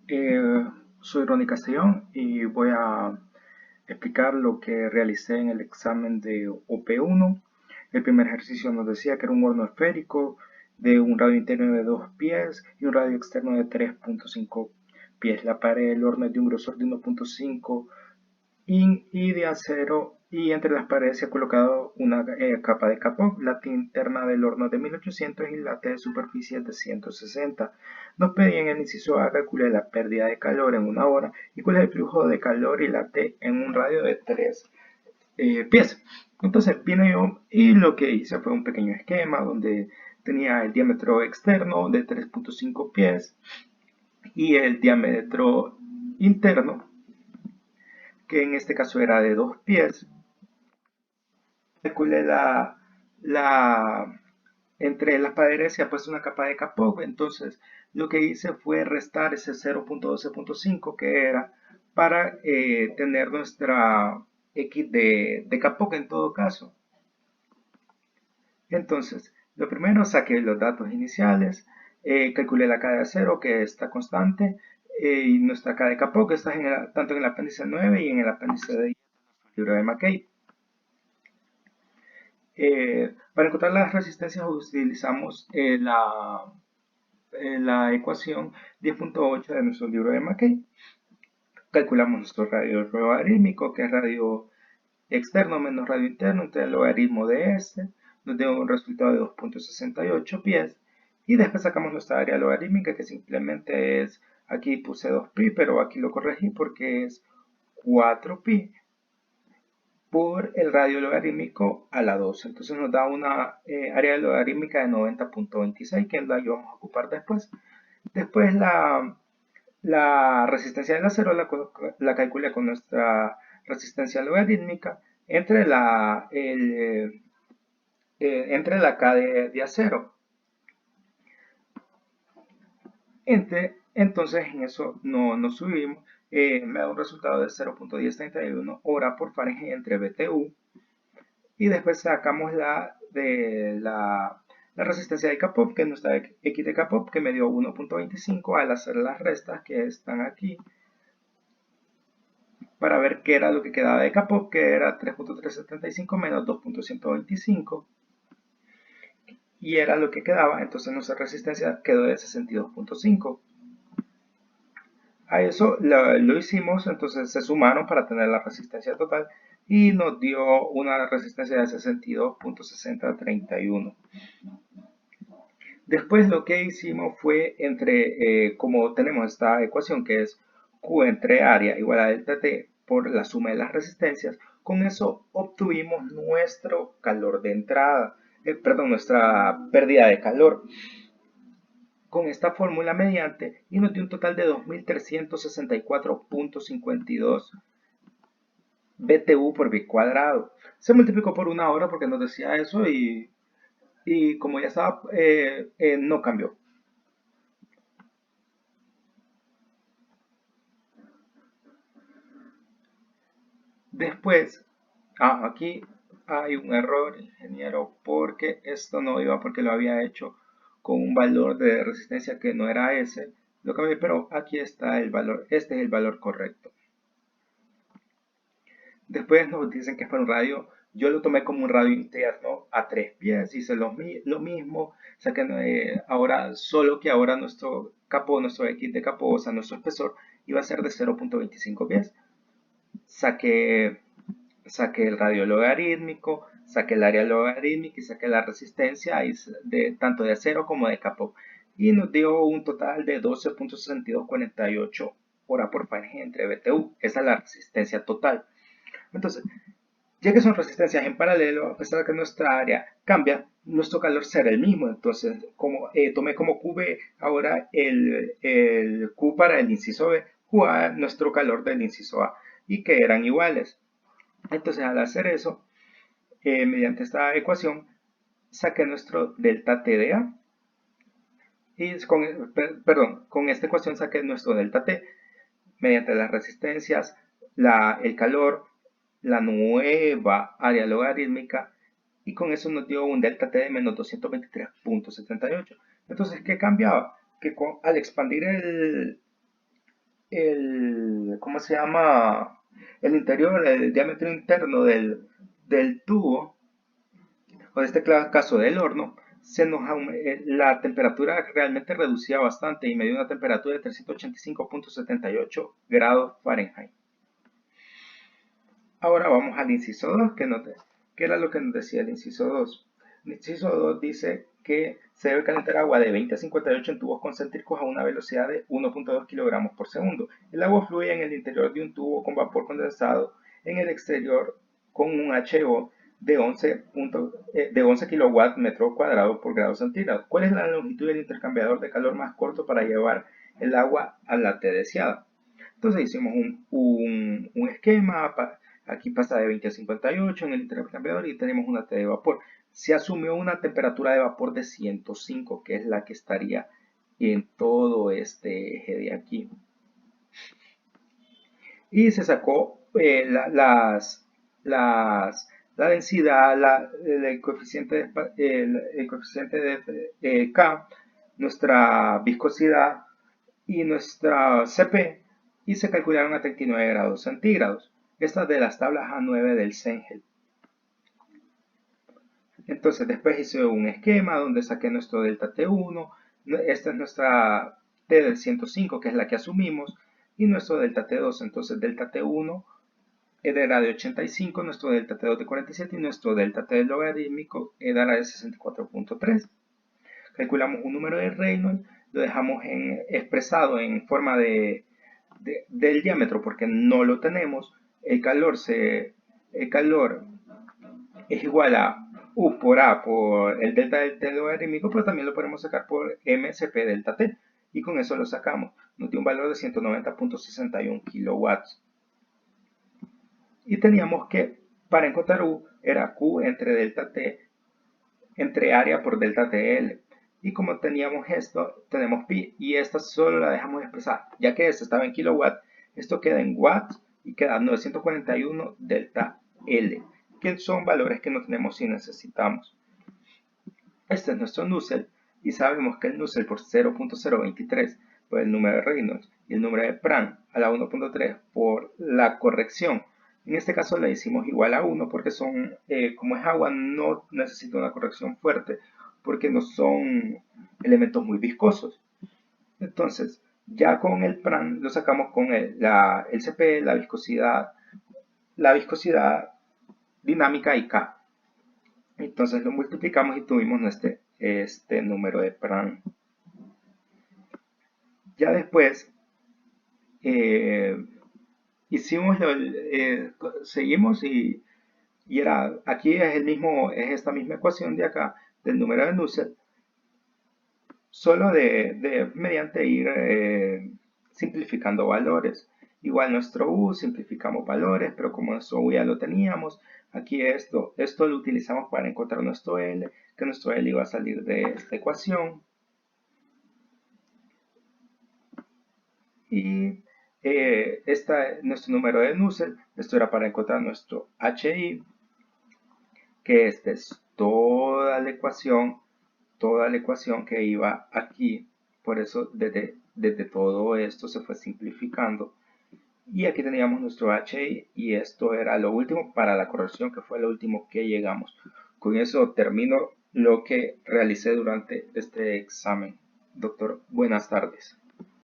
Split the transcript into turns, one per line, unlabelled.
Eh, Soy Ronnie Castellón y voy a explicar lo que realicé en el examen de OP1. El primer ejercicio nos decía que era un horno esférico de un radio interno de 2 pies y un radio externo de 3.5 pies. La pared del horno es de un grosor de 1.5 y de acero, y entre las paredes se ha colocado una capa de capón. La T interna del horno de 1800 y la T de superficie de 160. Nos pedían en el inciso A calcular la pérdida de calor en una hora y cuál es el flujo de calor y la T en un radio de 3 pies. Entonces vine yo y lo que hice fue un pequeño esquema donde tenía el diámetro externo de 3.5 pies y el diámetro interno, que en este caso era de 2 pies. Calculé la, entre las paredes se ha puesto una capa de capó. Entonces lo que hice fue restar ese 0.12.5 que era para tener nuestra X de capó en todo caso. Entonces, lo primero saqué los datos iniciales, calculé la K de acero que está constante, y nuestra K de capó que está tanto en el apéndice 9 y en el apéndice de libro de McKay. Para encontrar las resistencias utilizamos la ecuación 10.8 de nuestro libro de McKay. Calculamos nuestro radio logarítmico, que es radio externo menos radio interno entre el logaritmo de este, nos dio un resultado de 2.68 pies, y después sacamos nuestra área logarítmica, que simplemente es, aquí puse 2pi, pero aquí lo corregí porque es 4pi por el radio logarítmico a la 12. Entonces nos da una área logarítmica de 90.26, que es la que vamos a ocupar después. Después la resistencia del acero la calculé con nuestra resistencia logarítmica entre la K de acero. Entonces en eso no nos subimos. Me da un resultado de 0.1031 hora por Fahrenheit entre BTU. Y después sacamos la resistencia de K-pop, que es nuestra X de K-pop, que me dio 1.25 al hacer las restas que están aquí, para ver qué era lo que quedaba de K-pop, que era 3.375 menos 2.125, y era lo que quedaba. Entonces nuestra resistencia quedó de 62.5. A eso lo hicimos, entonces se sumaron para tener la resistencia total y nos dio una resistencia de 62.6031. Después lo que hicimos fue como tenemos esta ecuación que es Q entre área igual a delta T por la suma de las resistencias, con eso obtuvimos nuestro calor de entrada, perdón, nuestra pérdida de calor con esta fórmula mediante, y nos dio un total de 2364.52 BTU por B cuadrado. Se multiplicó por una hora porque nos decía eso, y como ya estaba, no cambió. Después, aquí hay un error, ingeniero, porque esto no iba, porque lo había hecho con un valor de resistencia que no era ese. Lo cambié, pero aquí está el valor, este es el valor correcto. Después nos dicen que es para un radio. Yo lo tomé como un radio interno a 3 pies. Hice lo mismo. O sea que ahora, solo que ahora nuestro capó, nuestro X de capó, o sea, nuestro espesor, iba a ser de 0.25 pies. Saqué, saqué el radio logarítmico, saqué el área logarítmica y saqué la resistencia tanto de acero como de capó. Y nos dio un total de 12.6248 hora por Fahrenheit entre BTU. Esa es la resistencia total. Entonces, ya que son resistencias en paralelo, a pesar de que nuestra área cambia, nuestro calor será el mismo. Entonces, como tomé como QB ahora el Q para el inciso B, Q a nuestro calor del inciso A, y que eran iguales. Entonces, al hacer eso, mediante esta ecuación, saqué nuestro delta T de A. Y con esta ecuación saqué nuestro delta T mediante las resistencias, el calor, la nueva área logarítmica, y con eso nos dio un delta T de menos 223.78. Entonces, ¿qué cambiaba? Que al expandir ¿cómo se llama? El interior, el diámetro interno del tubo, o de este caso del horno, la temperatura realmente reducía bastante y me dio una temperatura de 385,78 grados Fahrenheit. Ahora vamos al inciso 2, ¿qué era lo que nos decía el inciso 2? El inciso 2 dice que se debe calentar agua de 20 a 58 en tubos concéntricos a una velocidad de 1,2 kilogramos por segundo. El agua fluye en el interior de un tubo con vapor condensado en el exterior con un HO de 11 kilowatts metro cuadrado por grado centígrado. ¿Cuál es la longitud del intercambiador de calor más corto para llevar el agua a la T deseada? Entonces hicimos un esquema. Aquí pasa de 20 a 58 en el intercambiador y tenemos una T de vapor. Se asumió una temperatura de vapor de 105, que es la que estaría en todo este eje de aquí. Y se sacó la densidad, el coeficiente de K, nuestra viscosidad y nuestra CP, y se calcularon a 39 grados centígrados. Estas de las tablas A9 del Cengel. Entonces después hice un esquema donde saqué nuestro delta T1, esta es nuestra T del 105, que es la que asumimos, y nuestro delta T2. Entonces delta T1 era de 85, nuestro delta T2 de 47 y nuestro delta T logarítmico era de 64,3. Calculamos un número de Reynolds, lo dejamos expresado en forma del diámetro porque no lo tenemos. El calor es igual a U por A por el delta del T logarítmico, pero también lo podemos sacar por MCP delta T. Y con eso lo sacamos. Nos dio un valor de 190,61 kilowatts. Y teníamos que, para encontrar U, era Q entre delta T, entre área por delta TL. Y como teníamos esto, tenemos pi, y esta solo la dejamos expresar. Ya que esta estaba en kilowatt, esto queda en watts y queda 941 delta L, que son valores que no tenemos si necesitamos. Este es nuestro Nusselt, y sabemos que el Nusselt por 0,023 por el número de Reynolds y el número de Prandtl a la 1,3 por la corrección. En este caso le hicimos igual a 1 porque como es agua, no necesita una corrección fuerte porque no son elementos muy viscosos. Entonces, ya con el Prandtl lo sacamos con el CP, la viscosidad dinámica y K. Entonces lo multiplicamos y tuvimos este número de Prandtl. Ya después hicimos seguimos y aquí es esta misma ecuación de acá del número de Nusselt, solo mediante ir simplificando valores. Igual nuestro U, simplificamos valores, pero como nuestro U ya lo teníamos, aquí esto lo utilizamos para encontrar nuestro L, que nuestro L iba a salir de esta ecuación. Y nuestro número de Nusselt, esto era para encontrar nuestro HI, que esta es toda la ecuación que iba aquí. Por eso desde todo esto se fue simplificando. Y aquí teníamos nuestro HI y esto era lo último para la corrección, que fue lo último que llegamos. Con eso termino lo que realicé durante este examen. Doctor, buenas tardes.